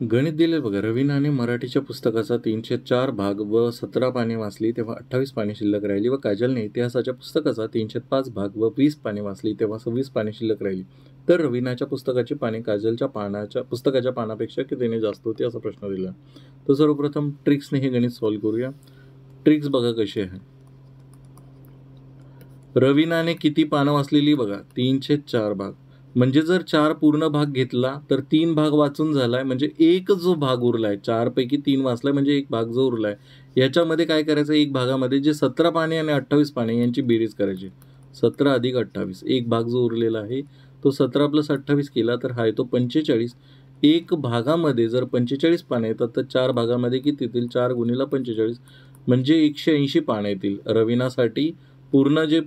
गणित दिले बघा. रवीनाने मराठीच्या पुस्तकाचा 304 भाग व 17 पाने वाचली तेव्हा 28 पाने शिल्लक राहिली व काजलने इतिहासाच्या पुस्तकाचा 305 भाग व 20 पाने वाचली तेव्हा 26 पाने शिल्लक राहिली. तर रवीनाच्या पुस्तकाची पाने काजलच्या पुस्तकाच्या पानापेक्षा कितीने जास्त होती असा प्रश्न दिला. तर सर्वप्रथम ट्रिक्सने हे गणित सॉल्व्ह करूया. ट्रिक्स बघा कशी आहे. रवीनाने किती पानं वाचलेली बघा, 304 भाग. म्हणजे जर 4 पूर्ण भाग घेतला तर 3 भाग वाचून झालाय, म्हणजे एक जो भाग उरलाय 4 पैकी 3 वाचलाय म्हणजे एक भाग जो उरलाय याच्यामध्ये काय करायचं, एक भागामध्ये जे 17 पाने आणि 28 पाने यांची बेरीज करायची. 17 अधिक 28, एक भाग जो उरलेला आहे तो 17 + 28 केला तर हा येतो 45. एक भागामध्ये जर 45 पाने येतात तर 4 भागामध्ये किती येतील, 4 × 45 म्हणजे 180 पाने येतील. रवीनासाठी पूर्ण जे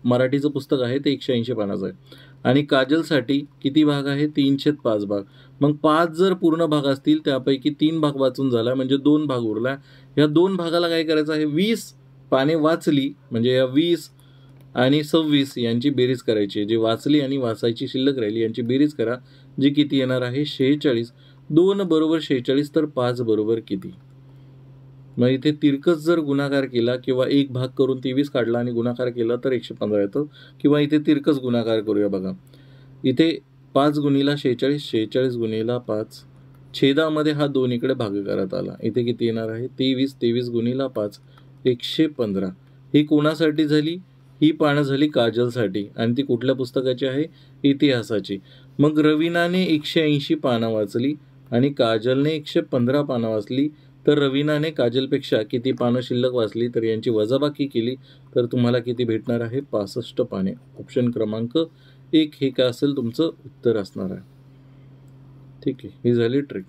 मराठीचं पुस्तक आहे ते 180 पानाचं आहे. आणि काजलसाठी किती भाग आहे, 305 भाग. मग 5 जर पूर्ण भाग असतील त्यापैकी 3 भाग वाचून झाला म्हणजे 2 भाग उरला. या 2 भागाला काय करायचं आहे, 20 पाने वाचली म्हणजे या 20 आणि 26 यांची बेरीज करायची. जी वाचली आणि वाचायची शिल्लक राहिली यांची बेरीज करा, जी किती येणार आहे 46. 2 बरोबर 46 तर 5 बरोबर किती. मग इथे तिरकस जर गुणाकार केला किंवा एक भाग करून 23 काढला आणि गुणाकार केला तर 115 येतो. किंवा इथे तिरकस गुणाकार करूया बघा. इथे 5 × 46, 46 × 5, छेदामध्ये हा 2 इकडे भागाकारात आला. इथे किती येणार आहे 23, 23 × 5, 115. ही कोणासाठी झाली, ही पानं झाली काजलसाठी आणि ती कुठल्या पुस्तकाची आहे, इतिहासाची. मग रवीनाने 180 पानं वाचली आणि काजलने 115 पानं वाचली. तर रवीनाने काजलपेक्षा किती पानं शिल्लक वाचली, तर यांची वजाबाकी केली तर तुम्हाला किती भेटणार आहे, 65 पाने. ऑप्शन क्रमांक 1 हे काय असेल तुमचं उत्तर असणार आहे. ठीक आहे, ही झाली ट्रिक.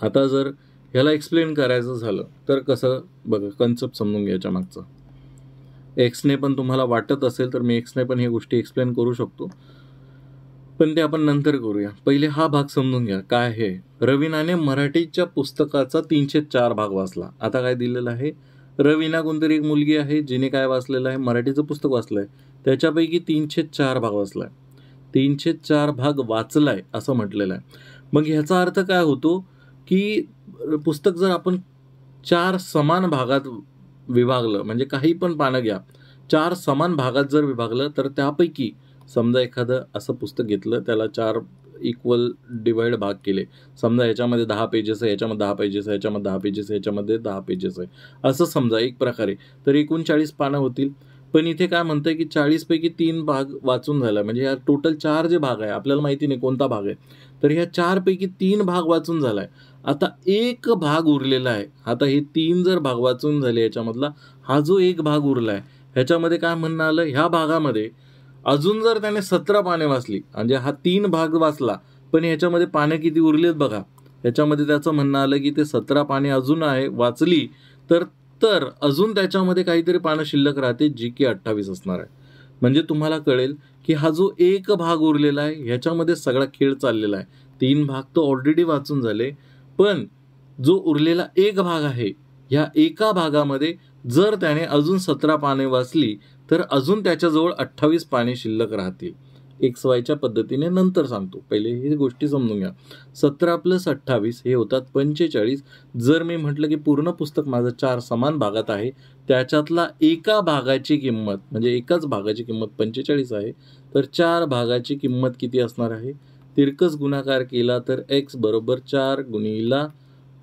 आता जर ह्याला एक्सप्लेन करायचं झालं तर कसं बघा, कन्सेप्ट समजून घ्यायच्या मागचं. एक्सने पण तुम्हाला वाटत असेल तर मी एक्सने पण हे गोष्टी एक्सप्लेन करू शकतो, पण ते आपण नंतर करूया. पहिले हा भाग समजून घ्या काय आहे. रवीनाने मराठीच्या पुस्तकाचा 304 भाग वाचला. आता काय दिलेलं आहे, रवीना कोणतरी एक मुलगी आहे जिने काय वाचलेलं आहे, मराठीचं पुस्तक वाचलंय. त्याच्यापैकी 304 भाग वाचलाय. 304 भाग वाचलाय असं म्हटलेलं आहे. मग ह्याचा अर्थ काय होतो की पुस्तक जर आपण 4 समान भागात विभागलं, म्हणजे काही पण पानं घ्या, 4 समान भागात जर विभागलं तर त्यापैकी समजा एखादं असं पुस्तक घेतलं, त्याला 4 इक्वल डिवाइड भाग केले. समजा याच्यामध्ये 10 पेजेस आहे, याच्यामध्ये 10 पेजेस आहे, याच्यामध्ये 10 पेजेस आहे, याच्यामध्ये 10 पेजेस आहे, असं समजा एक प्रकारे. तर एकूण 40 पानं होतील. पण इथे काय म्हणतंय की 40 पैकी 3 भाग वाचून झाला, म्हणजे या टोटल 4 जे भाग आहे आपल्याला माहिती नाही कोणता भाग आहे, तर ह्या 4 पैकी 3 भाग वाचून झालाय. आता एक भाग उरलेला आहे. आता हे 3 जर भाग वाचून झाले याच्यामधला हा जो एक भाग उरलाय ह्याच्यामध्ये काय म्हणणं आलं, ह्या भागामध्ये अजून जर त्याने 17 पाने वाचली, म्हणजे हा 3 भाग वाचला पण ह्याच्यामध्ये पाने किती उरलीत बघा. ह्याच्यामध्ये त्याचं म्हणणं आलं की ते 17 पाने अजून आहे वाचली तर तर अजून त्याच्यामध्ये काहीतरी पानं शिल्लक राहते जी की 28 असणार आहे. म्हणजे तुम्हाला कळेल की हा जो एक भाग उरलेला आहे ह्याच्यामध्ये सगळा खेळ चाललेला आहे. 3 भाग तो ऑलरेडी वाचून झाले, पण जो उरलेला एक भाग आहे ह्या एका भागामध्ये जर त्याने अजून 17 पाने वाचली तर अजून त्याच्याजवळ 28 पाने शिल्लक राहतील. एक्स वायच्या पद्धतीने नंतर सांगतो, पहिले ही गोष्टी समजून घ्या. 17 + 28 हे होतात 45. जर मी म्हटलं की पूर्ण पुस्तक माझं 4 समान भागात आहे, त्याच्यातला एका भागाची किंमत म्हणजे एकाच भागाची किंमत 45 आहे, तर 4 भागाची किंमत किती असणार आहे. तिरकस गुणाकार केला तर x बरोबर 4 ×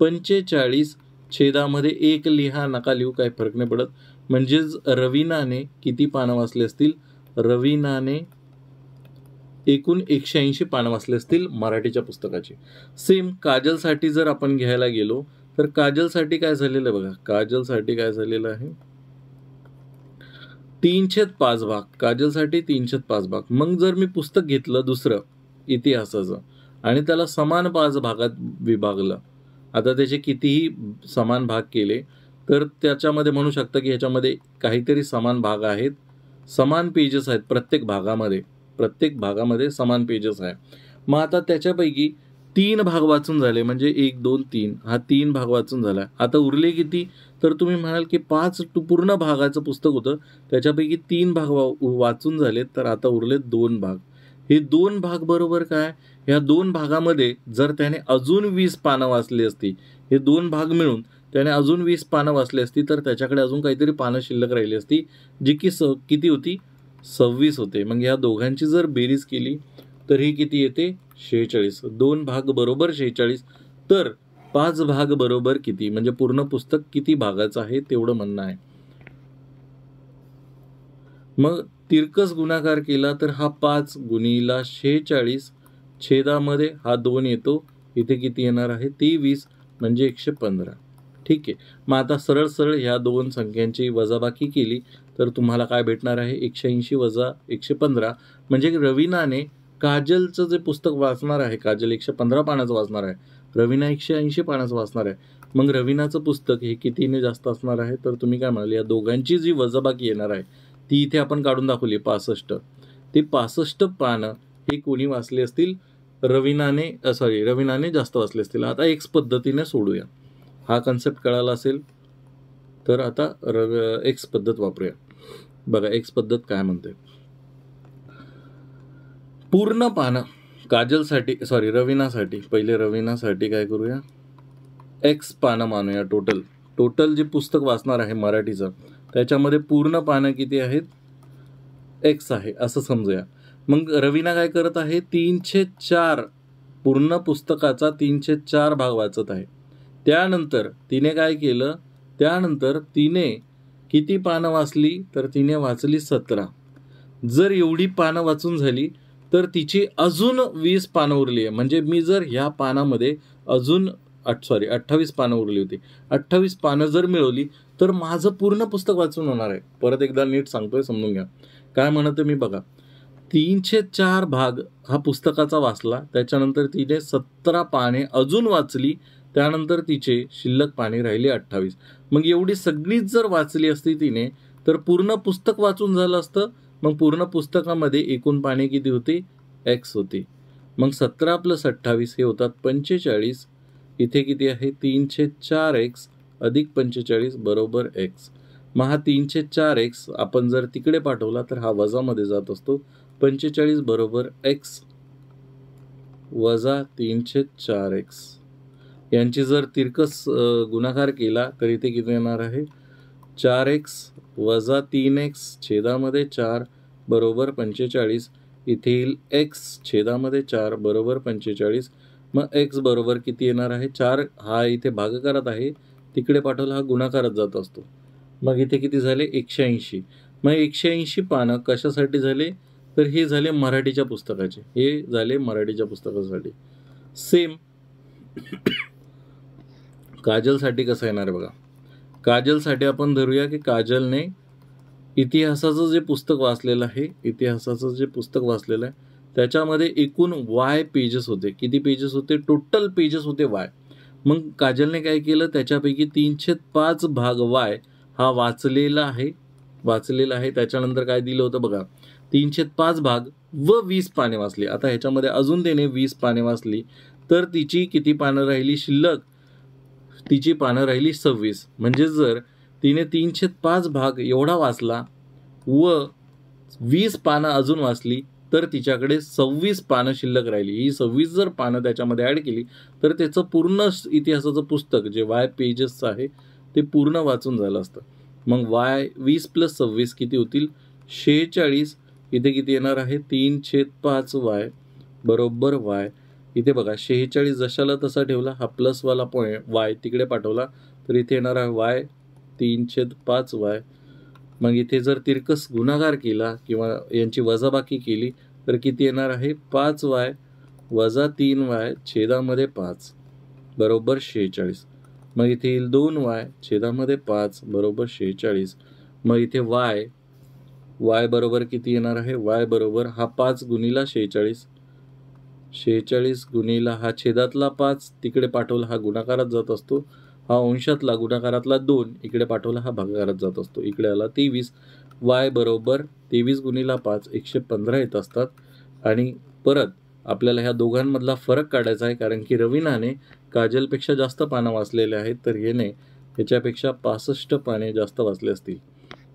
45, छेदामध्ये 1 लिहा, नका लिहू, काही फरक नाही पडत. म्हणजेच रवीनाने किती पानं वाचले असतील, रवीनाने एकूण 180 पानं वाचले असतील मराठीच्या पुस्तकाची. सेम काजलसाठी जर आपण घ्यायला गेलो तर काजलसाठी काय झालेलं आहे बघा. काजलसाठी काय झालेलं आहे, 305 भाग. काजलसाठी 305 भाग. मग जर मी पुस्तक घेतलं दुसरं इतिहासाचं आणि त्याला समान 5 भागात विभागलं, आता त्याचे कितीही समान भाग केले तर त्याच्यामध्ये म्हणू शकता की ह्याच्यामध्ये काहीतरी समान भाग आहेत, समान पेजेस आहेत प्रत्येक भागामध्ये समान पेजेस आहे. मग आता त्याच्यापैकी 3 भाग वाचून झाले, म्हणजे 1 2 3 हा 3 भाग वाचून झाला. आता उरले किती, तर तुम्ही म्हणाल की 5 पूर्ण भागाचं पुस्तक होतं, त्याच्यापैकी 3 भाग वाचून झाले, तर आता उरले 2 भाग. हे 2 भाग बरोबर काय, ह्या 2 भागामध्ये जर त्याने अजून 20 पानं वाचली असती, हे 2 भाग मिळून त्याने अजून 20 पानं वाचली असती, तर त्याच्याकडे अजून काहीतरी पानं शिल्लक राहिली असती, जी की किती होती, 26 होते. मग ह्या दोघांची जर बेरीज केली तर ही किती येते, 46. 2 भाग बरोबर 46. तर 5 भाग बरोबर किती, म्हणजे पूर्ण पुस्तक किती भागाचं आहे तेवढं म्हणणं आहे. मग तिरकस गुणाकार केला तर हा 5 गुणिला 46, छेदामध्ये हा 2 येतो, इथे किती येणार आहे, 23, म्हणजे 115. ठीक आहे. मग आता सरळ सरळ ह्या 2 संख्यांची वजाबाकी केली तर तुम्हाला काय भेटणार आहे, 180 वजा 115, म्हणजे रवीनाने काजलचं जे पुस्तक वाचणार आहे, काजल 115 पानाचं वाचणार आहे, रवीना 180 पानाचं वाचणार आहे. मग रवीनाचं पुस्तक हे कितीने जास्त असणार आहे, तर तुम्ही काय म्हणाल, या दोघांची जी वजाबाकी येणार आहे ती इथे आपण काढून दाखवली 65. ते 65 पानं हे कोणी वाचले असतील, रवीनाने जास्त वाचले असतील. आता एक्स पद्धतीने सोडूया. हा कन्सेप्ट कळाला असेल तर आता एक्स पद्धत वापरूया. बघा एक्स पद्धत काय म्हणते. पूर्ण पानं काजलसाठी, रवीनासाठी, पहिले रवीनासाठी काय करूया, एक्स पानं मानूया. टोटल जे पुस्तक वाचणार आहे मराठीचं त्याच्यामध्ये पूर्ण पानं किती आहेत, एक्स आहे असं समजूया. मग रवीना काय करत आहे, 3/4 पूर्ण पुस्तकाचा 3/4 भाग वाचत आहे. त्यानंतर तिने काय केलं, त्यानंतर तिने किती पानं वाचली, तर तिने वाचली 17. जर एवढी पानं वाचून झाली तर तिची अजून 20 पानं उरली आहे. म्हणजे मी जर ह्या पानामध्ये अजून 28 पानं उरली होती, 28 पानं जर मिळवली तर माझं पूर्ण पुस्तक वाचून होणार आहे. परत एकदा नीट सांगतोय, समजून घ्या काय म्हणत मी. बघा 3/4 भाग हा पुस्तकाचा वाचला, त्याच्यानंतर तिने 17 पाने अजून वाचली, त्यानंतर तिचे शिल्लक पाने राहिली 28. मग एवढी सगळीच जर वाचली असती तिने तर पूर्ण पुस्तक वाचून झालं असतं. मग पूर्ण पुस्तकामध्ये एकूण पाने किती होती, एक्स होती. मग 17 + 28 हे होतात 45. इथे किती आहे, 3/4 एक्स अधिक 45 बरोबर एक्स. मग हा 3/4 एक्स आपण जर तिकडे पाठवला तर हा वजामध्ये जात असतो. 45 बरोबर एक्स वजा 3/4 एक्स. यांची जर तिरकस गुणाकार केला तर इथे किती येणार आहे, 4x वजा 3x छेदामध्ये 4 बरोबर 45. इथे येईल x छेदामध्ये 4 बरोबर 45. मग x बरोबर किती येणार आहे, 4. हा इथे भागाकारात आहे, तिकडे पाठवला हा गुणाकारात जात असतो. मग इथे किती झाले, 180. मग 180 पानं कशासाठी झाले, तर हे झाले मराठीच्या पुस्तकाचे, हे झाले मराठीच्या पुस्तकासाठी. सेम काजलसाठी कसं येणार आहे बघा. काजलसाठी आपण धरूया की काजलने इतिहासाचं जे पुस्तक वाचलेलं आहे, त्याच्यामध्ये एकूण वाय पेजेस होते. किती पेजेस होते, टोटल पेजेस होते वाय. मग काजलने काय केलं, त्याच्यापैकी 3/5 भाग वाय हा वाचलेला आहे. त्याच्यानंतर काय दिलं होतं बघा, 3/5 भाग व 20 पाने वाचली. आता ह्याच्यामध्ये अजून त्याने 20 पाने वाचली तर तिची किती पानं राहिली शिल्लक, तिची पानं राहिली 26. म्हणजे जर तिने 3/5 भाग एवढा वाचला व 20 पानं अजून वाचली तर तिच्याकडे 26 पानं शिल्लक राहिली. ही 26 जर पानं त्याच्यामध्ये ॲड केली तर त्याचं पूर्ण इतिहासाचं पुस्तक जे वाय पेजेसचं आहे ते पूर्ण वाचून झालं असतं. मग वाय 20 + 26 किती होतील, 46. इथे किती येणार आहे, 3/5 वाय बरोबर वाय. इथे बघा 46 जशाला तसा ठेवला, हा प्लसवाला पॉईंट वाय तिकडे पाठवला तर इथे येणार आहे वाय 3/5 वाय. मग इथे जर तिरकस गुणाकार केला किंवा यांची वजाबाकी केली तर किती येणार आहे, 5 वाय वजा 3 वाय छेदामध्ये 5 बरोबर 46. मग इथे येईल 2 वाय छेदामध्ये 5 बरोबर 46. मग इथे वाय बरोबर किती येणार आहे, वाय बरोबर हा 5 गुणिला 46, 46 गुणिला हा छेदातला 5 तिकडे पाठवला हा गुणाकारात जात असतो, हा अंशातला गुणाकारातला 2 इकडे पाठवला हा भागाकारात जात असतो, इकडे आला 23. वाय बरोबर 23 गुणिला 5 115 येत असतात. आणि परत आपल्याला ह्या दोघांमधला फरक काढायचा आहे, कारण की रवीनाने काजलपेक्षा जास्त पानं वाचलेले आहेत तर याने ह्याच्यापेक्षा 65 पाने जास्त वाचले असतील,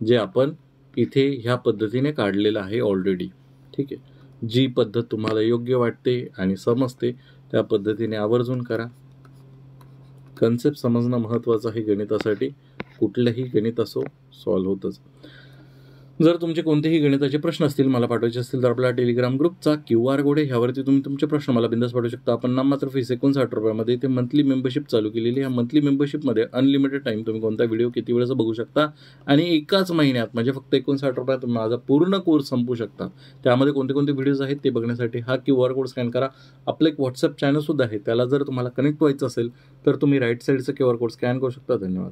जे आपण इथे ह्या पद्धतीने काढलेलं आहे ऑलरेडी. ठीक आहे. जी पद्धत तुम्हाला योग्य वाटते आणि समजते त्या पद्धतीने आवर्जून करा. कन्सेप्ट समजणं महत्त्वाचं आहे गणितासाठी. कुठलंही गणित असो सॉल्व्ह होतंच. जर तुमचे कोणतेही गणिताचे प्रश्न असतील मला पाठवायचे असतील तर आपला टेलिग्राम ग्रुपचा QR कोड आहे, ह्यावरती तुम्ही तुमचे प्रश्न मला बिंदास पाठवू शकता. आपण नाममात्र फीस 59 रुपयामध्ये इथे मंथली मेंबरशिप चालू केलेली आहे. मंथली मेंबरशिपमध्ये अनलिमिटेड टाईम तुम्ही कोणता व्हिडिओ किती वेळेस बघू शकता आणि एकाच महिन्यात म्हणजे फक्त 59 रुपयात तुम्ही माझा पूर्ण कोर्स संपू शकता. त्यामध्ये कोणते कोणते व्हिडिओज आहेत ते बघण्यासाठी हा QR कोड स्कॅन करा. आपलं एक व्हॉट्सअप चॅनलसुद्धा आहे, त्याला जर तुम्हाला कनेक्ट व्हायचं असेल तर तुम्ही राईट साईडचं QR कोड स्कॅन करू शकता. धन्यवाद.